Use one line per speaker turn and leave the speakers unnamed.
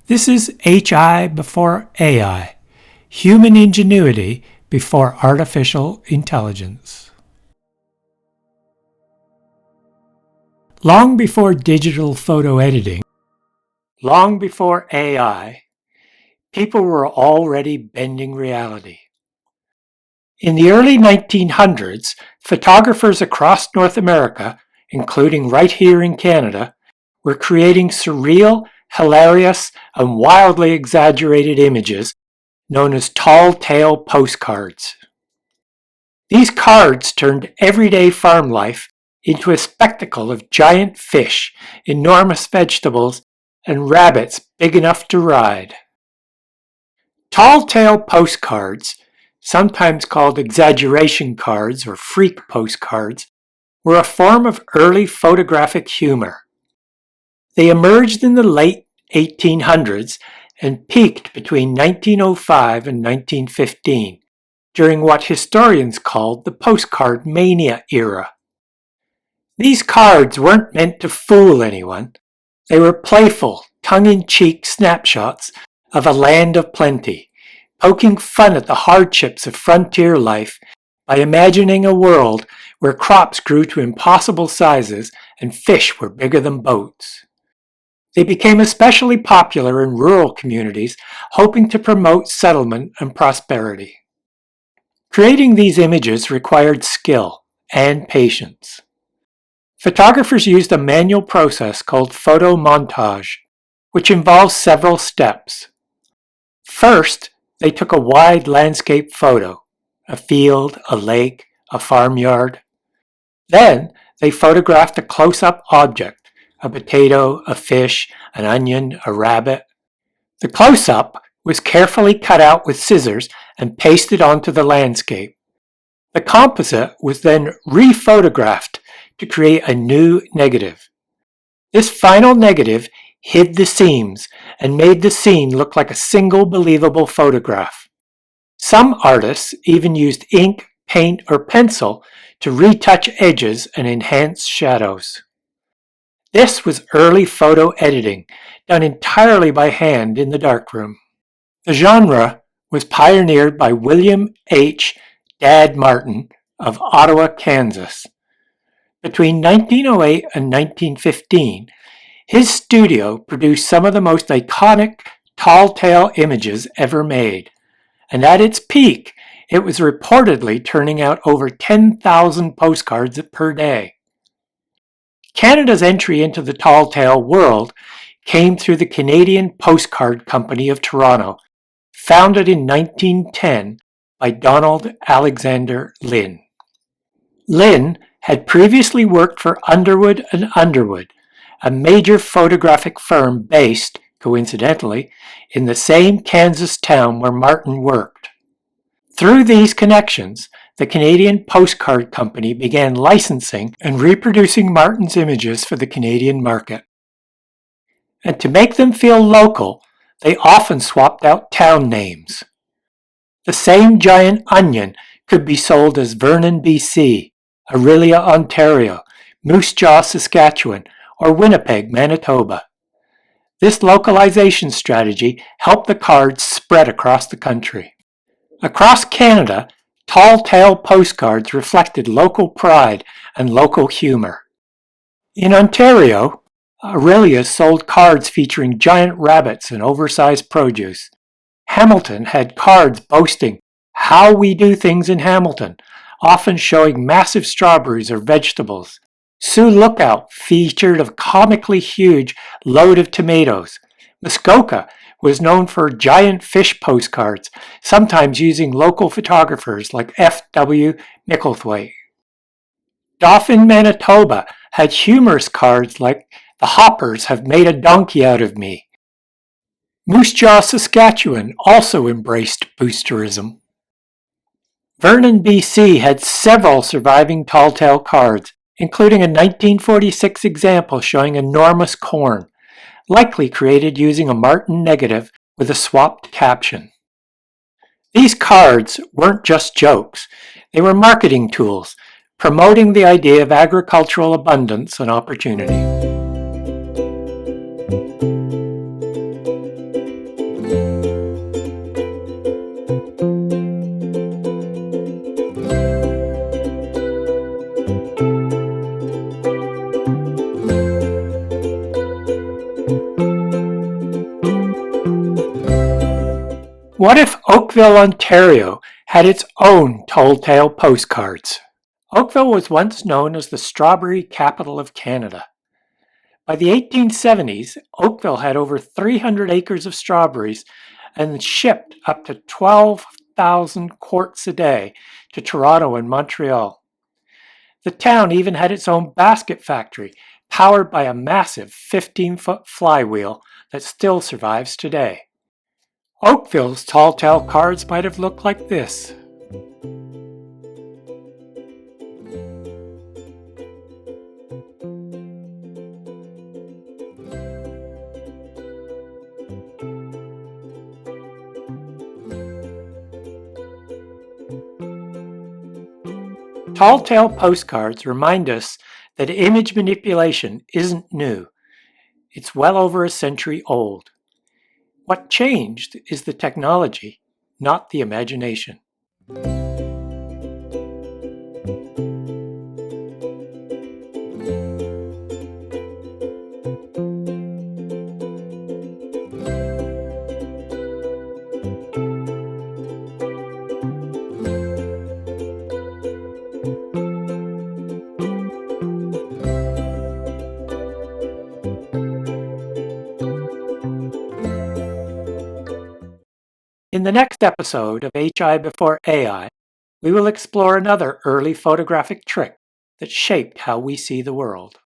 This is HI before AI, human ingenuity before artificial intelligence. Long before digital photo editing, long before AI, people were already bending reality. In the early 1900s, photographers across North America, including right here in Canada, were creating surreal, hilarious, and wildly exaggerated images known as Tall Tale Postcards. These cards turned everyday farm life into a spectacle of giant fish, enormous vegetables, and rabbits big enough to ride. Tall Tale Postcards, sometimes called exaggeration cards or freak postcards, were a form of early photographic humor. They emerged in the late 1800s and peaked between 1905 and 1915, during what historians called the postcard mania era. These cards weren't meant to fool anyone. They were playful, tongue-in-cheek snapshots of a land of plenty, poking fun at the hardships of frontier life by imagining a world where crops grew to impossible sizes and fish were bigger than boats. They became especially popular in rural communities, hoping to promote settlement and prosperity. Creating these images required skill and patience. Photographers used a manual process called photo montage, which involves several steps. First, they took a wide landscape photo, a field, a lake, a farmyard. Then, they photographed a close-up object, a potato, a fish, an onion, a rabbit. The close-up was carefully cut out with scissors and pasted onto the landscape. The composite was then re-photographed to create a new negative. This final negative hid the seams and made the scene look like a single believable photograph. Some artists even used ink, paint, or pencil to retouch edges and enhance shadows. This was early photo editing, done entirely by hand in the darkroom. The genre was pioneered by William H. "Dad" Martin of Ottawa, Kansas. Between 1908 and 1915, his studio produced some of the most iconic tall tale images ever made, and at its peak, it was reportedly turning out over 10,000 postcards per day. Canada's entry into the tall tale world came through the Canadian Postcard Company of Toronto, founded in 1910 by Donald Alexander Lynn. Lynn had previously worked for Underwood and Underwood, a major photographic firm based, coincidentally, in the same Kansas town where Martin worked. Through these connections, the Canadian Postcard Company began licensing and reproducing Martin's images for the Canadian market. And to make them feel local, they often swapped out town names. The same giant onion could be sold as Vernon, BC, Orillia, Ontario, Moose Jaw, Saskatchewan, or Winnipeg, Manitoba. This localization strategy helped the cards spread across the country. Across Canada, Tall Tale Postcards reflected local pride and local humor. In Ontario, Orillia sold cards featuring giant rabbits and oversized produce. Hamilton had cards boasting how we do things in Hamilton, often showing massive strawberries or vegetables. Sioux Lookout featured a comically huge load of tomatoes. Muskoka was known for giant fish postcards, sometimes using local photographers like F.W. Micklethwaite. Dauphin, Manitoba had humorous cards like "The Hoppers have made a donkey out of me." Moose Jaw, Saskatchewan also embraced boosterism. Vernon, BC had several surviving tall tale cards, including a 1946 example showing enormous corn, likely created using a Martin negative with a swapped caption. These cards weren't just jokes, they were marketing tools, promoting the idea of agricultural abundance and opportunity. What if Oakville, Ontario had its own Tall Tale Postcards? Oakville was once known as the strawberry capital of Canada. By the 1870s, Oakville had over 300 acres of strawberries and shipped up to 12,000 quarts a day to Toronto and Montreal. The town even had its own basket factory, powered by a massive 15-foot flywheel that still survives today. Oakville's tall tale cards might have looked like this. Tall Tale Postcards remind us that image manipulation isn't new. It's well over a century old. What changed is the technology, not the imagination. In the next episode of HI Before AI, we will explore another early photographic trick that shaped how we see the world.